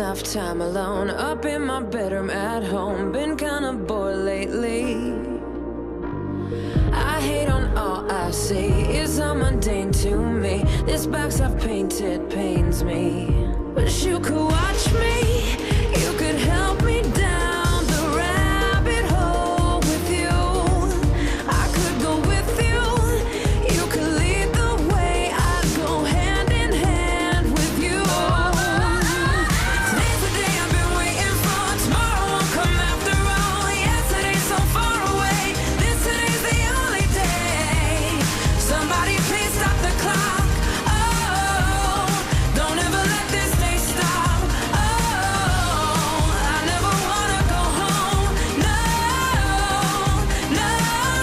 enough time alone, up in my bedroom at home. Been kinda bored lately. I hate on all I see, it's all mundane to me. This box I've painted pains me. Wish you could watch me, you could help me down the rabbit hole with you. I could go with you, you could lead the way. I'd go hand in hand with you. Today's the day I've been waiting for. Tomorrow won't come after all. Yesterday's so far away. This today's the only day. Somebody please stop the clock. Oh, don't ever let this day stop. Oh, I never wanna go home. No, no,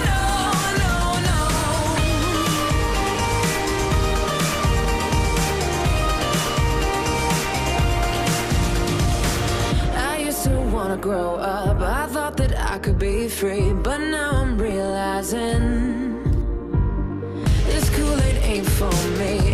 no, no, no. I used to wanna grow up. I thought that I could be free, but now I'm realizing this Kool-Aid ain't for me.